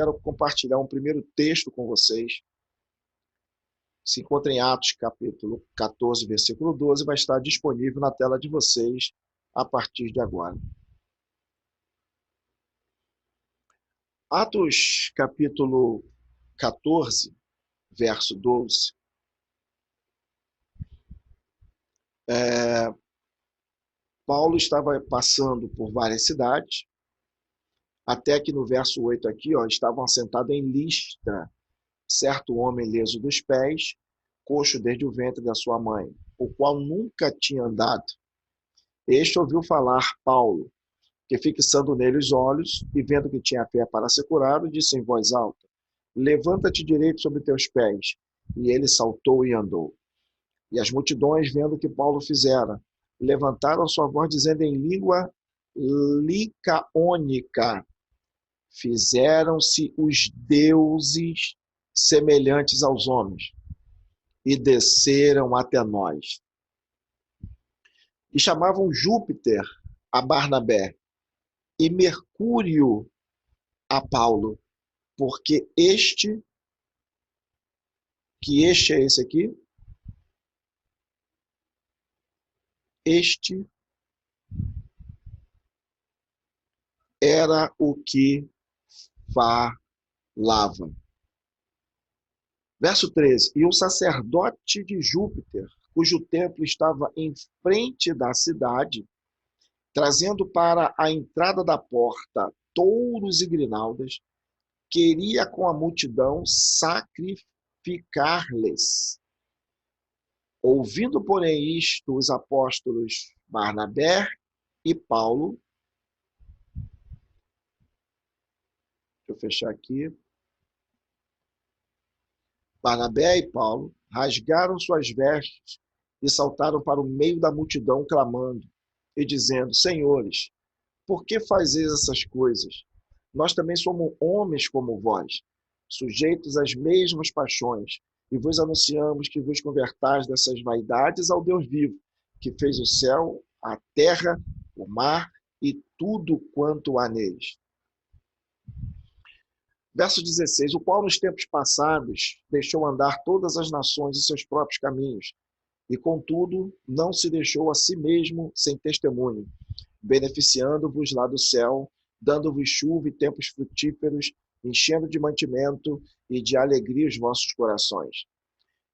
quero compartilhar um primeiro texto com vocês. Se encontra em Atos, capítulo 14, versículo 12, vai estar disponível na tela de vocês a partir de agora. Atos, capítulo 14, verso 12. Paulo estava passando por várias cidades, até que no verso 8 aqui, estavam assentados em Listra, certo homem leso dos pés, coxo desde o ventre da sua mãe, o qual nunca tinha andado. Este ouviu falar Paulo, que fixando nele os olhos, e vendo que tinha fé para ser curado, disse em voz alta: levanta-te direito sobre teus pés. E ele saltou e andou. E as multidões, vendo o que Paulo fizera, levantaram sua voz, dizendo em língua licaônica: fizeram-se os deuses semelhantes aos homens, e desceram até nós. E chamavam Júpiter a Barnabé, e Mercúrio a Paulo, porque este é esse aqui, este era o que falava. Verso 13, e o sacerdote de Júpiter, cujo templo estava em frente da cidade, trazendo para a entrada da porta touros e grinaldas, queria com a multidão sacrificar-lhes. Ouvindo, porém, isto, os apóstolos Barnabé e Paulo, deixa eu fechar aqui, Barnabé e Paulo rasgaram suas vestes e saltaram para o meio da multidão, clamando e dizendo: Senhores, por que fazeis essas coisas? Nós também somos homens como vós, sujeitos às mesmas paixões, e vos anunciamos que vos convertais dessas vaidades ao Deus vivo, que fez o céu, a terra, o mar e tudo quanto há neles. Verso 16, o qual nos tempos passados deixou andar todas as nações em seus próprios caminhos, e contudo não se deixou a si mesmo sem testemunho, beneficiando-vos lá do céu, dando-vos chuva e tempos frutíferos, enchendo de mantimento e de alegria os vossos corações.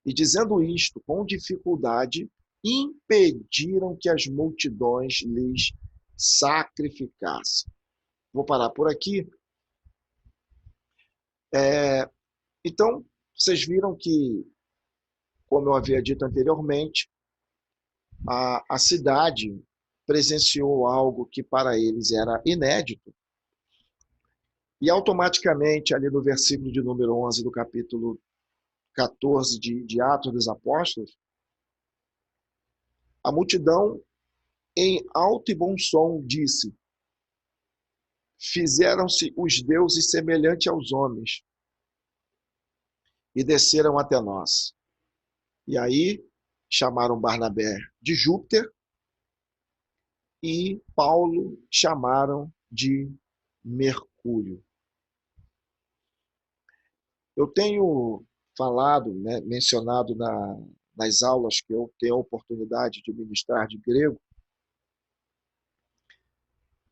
E dizendo isto, com dificuldade, impediram que as multidões lhes sacrificassem. Vou parar por aqui. Então, vocês viram que, como eu havia dito anteriormente, a cidade presenciou algo que para eles era inédito. E automaticamente, ali no versículo de número 11 do capítulo 14 de Atos dos Apóstolos, a multidão, em alto e bom som, disse: fizeram-se os deuses semelhantes aos homens, e desceram até nós. E aí chamaram Barnabé de Júpiter e Paulo chamaram de Mercúrio. Eu tenho falado, mencionado nas aulas que eu tenho a oportunidade de ministrar de grego,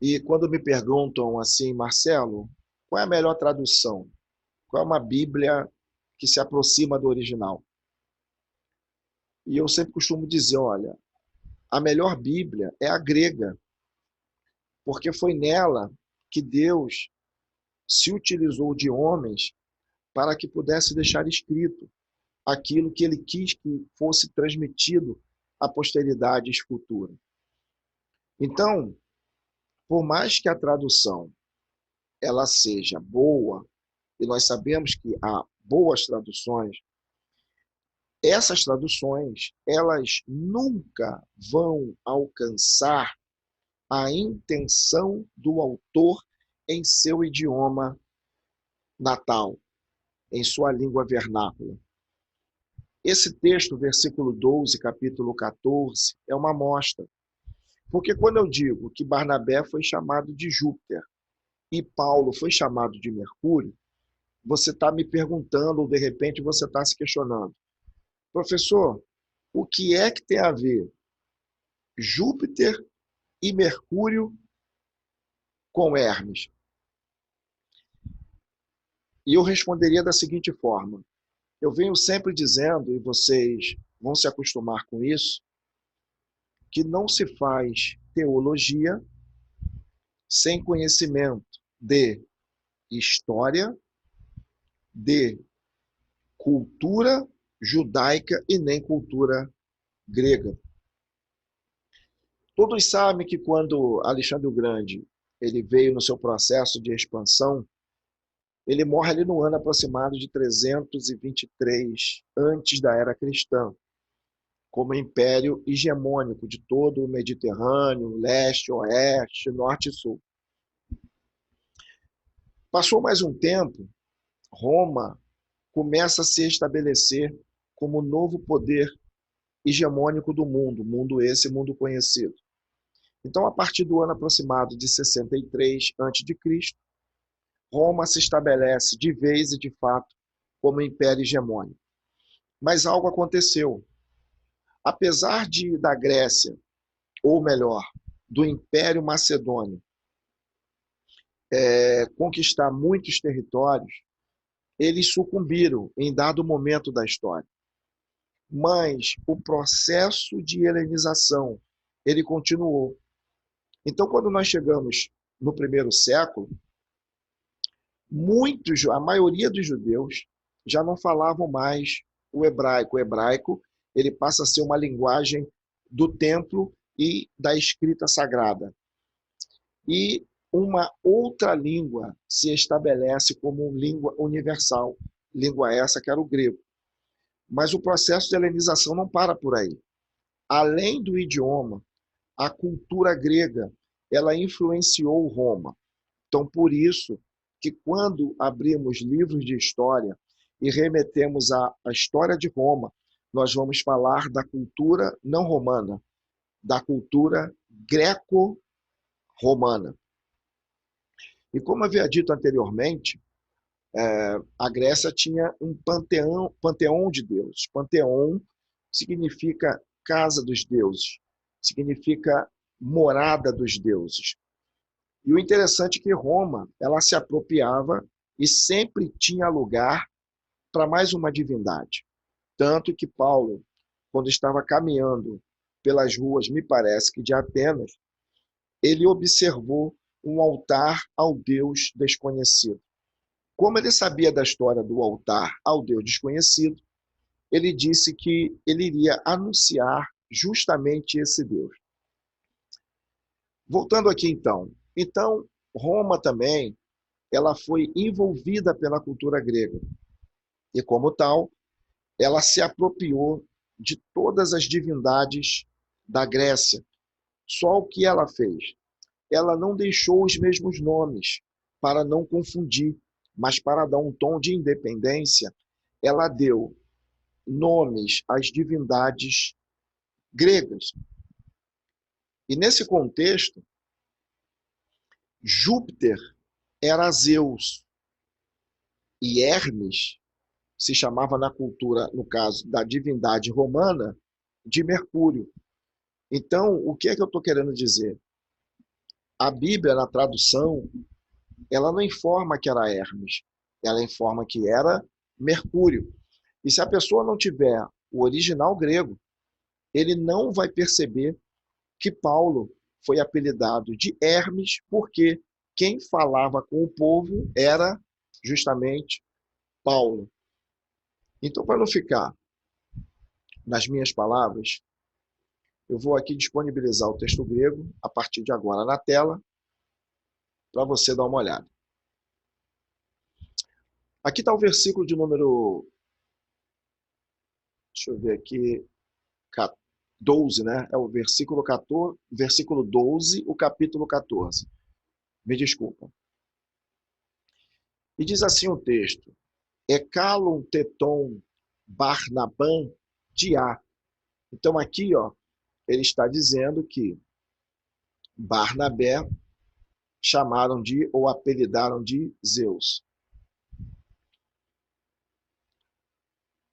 e quando me perguntam assim: Marcelo, qual é a melhor tradução? Qual é uma Bíblia que se aproxima do original? E eu sempre costumo dizer, olha, a melhor Bíblia é a grega, porque foi nela que Deus se utilizou de homens para que pudesse deixar escrito aquilo que ele quis que fosse transmitido à posteridade futura. Então, por mais que a tradução ela seja boa, e nós sabemos que há boas traduções, essas traduções, elas nunca vão alcançar a intenção do autor em seu idioma natal, em sua língua vernácula. Esse texto, versículo 12, capítulo 14, é uma amostra. Porque quando eu digo que Barnabé foi chamado de Júpiter e Paulo foi chamado de Mercúrio, você está me perguntando, ou de repente você está se questionando, professor, o que é que tem a ver Júpiter e Mercúrio com Hermes? E eu responderia da seguinte forma: eu venho sempre dizendo, e vocês vão se acostumar com isso, que não se faz teologia sem conhecimento de história, de cultura judaica e nem cultura grega. Todos sabem que quando Alexandre o Grande ele veio no seu processo de expansão, ele morre ali no ano aproximado de 323 antes da era cristã, como império hegemônico de todo o Mediterrâneo, leste, oeste, norte e sul. Passou mais um tempo, Roma começa a se estabelecer como novo poder hegemônico do mundo, mundo esse, mundo conhecido. Então, a partir do ano aproximado de 63 a.C., Roma se estabelece de vez e de fato como império hegemônico. Mas algo aconteceu. Apesar da Grécia, ou melhor, do Império Macedônio, conquistar muitos territórios, eles sucumbiram em dado momento da história. Mas o processo de helenização, ele continuou. Então, quando nós chegamos no primeiro século, a maioria dos judeus já não falavam mais o hebraico. O hebraico ele passa a ser uma linguagem do templo e da escrita sagrada. E uma outra língua se estabelece como língua universal, língua essa que era o grego. Mas o processo de helenização não para por aí. Além do idioma, a cultura grega, ela influenciou Roma. Então, por isso que quando abrimos livros de história e remetemos à história de Roma, nós vamos falar da cultura não romana, da cultura greco-romana. E como havia dito anteriormente, a Grécia tinha um panteão de deuses. Panteão significa casa dos deuses, significa morada dos deuses. E o interessante é que Roma, ela se apropriava e sempre tinha lugar para mais uma divindade. Tanto que Paulo, quando estava caminhando pelas ruas, me parece que de Atenas, ele observou um altar ao Deus desconhecido. Como ele sabia da história do altar ao Deus desconhecido, ele disse que ele iria anunciar justamente esse Deus. Voltando aqui então. Então, Roma também, ela foi envolvida pela cultura grega. E como tal, ela se apropriou de todas as divindades da Grécia. Só o que ela fez? Ela não deixou os mesmos nomes para não confundir, mas para dar um tom de independência, ela deu nomes às divindades gregas. E nesse contexto, Júpiter era Zeus e Hermes se chamava na cultura, no caso da divindade romana, de Mercúrio. Então, o que é que eu estou querendo dizer? A Bíblia, na tradução, ela não informa que era Hermes, ela informa que era Mercúrio. E se a pessoa não tiver o original grego, ele não vai perceber que Paulo foi apelidado de Hermes, porque quem falava com o povo era justamente Paulo. Então, para não ficar nas minhas palavras, eu vou aqui disponibilizar o texto grego a partir de agora na tela, para você dar uma olhada. Aqui está o versículo de número, deixa eu ver aqui, 12, né? É o versículo 14, versículo 12, o capítulo 14. Me desculpa. E diz assim o texto: Ekalon teton Barnabã diá. Então aqui, ó, ele está dizendo que Barnabé chamaram de ou apelidaram de Zeus.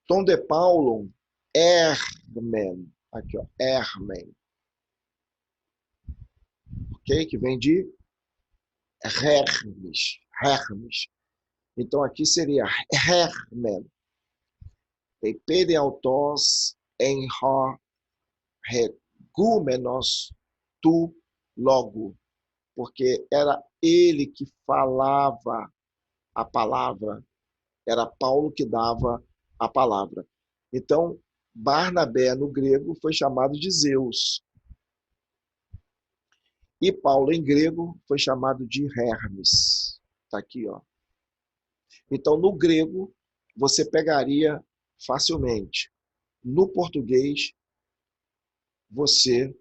Tom de Paulo, Hermen. Aqui, ó, Hermen. Ok? Que vem de Hermes. Hermes. Então aqui seria Hermen. Επέδεαυτος εν regúmenos tu logo. Porque era ele que falava a palavra. Era Paulo que dava a palavra. Então, Barnabé, no grego, foi chamado de Zeus. E Paulo, em grego, foi chamado de Hermes. Está aqui, ó. Então, no grego, você pegaria facilmente. No português, você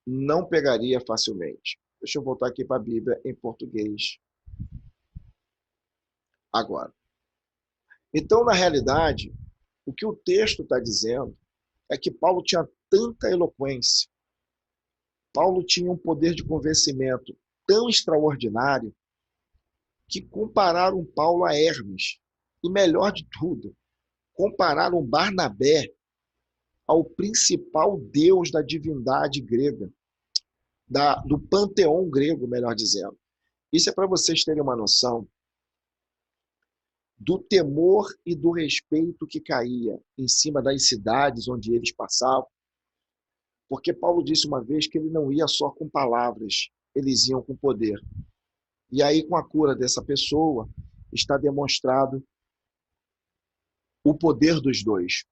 não pegaria facilmente. Deixa eu voltar aqui para a Bíblia em português agora. Então, na realidade, o que o texto está dizendo é que Paulo tinha tanta eloquência, Paulo tinha um poder de convencimento tão extraordinário que compararam Paulo a Hermes. E melhor de tudo, compararam Barnabé ao principal deus da divindade grega, do panteão grego, melhor dizendo. Isso é para vocês terem uma noção do temor e do respeito que caía em cima das cidades onde eles passavam, porque Paulo disse uma vez que ele não ia só com palavras, eles iam com poder. E aí, com a cura dessa pessoa, está demonstrado o poder dos dois.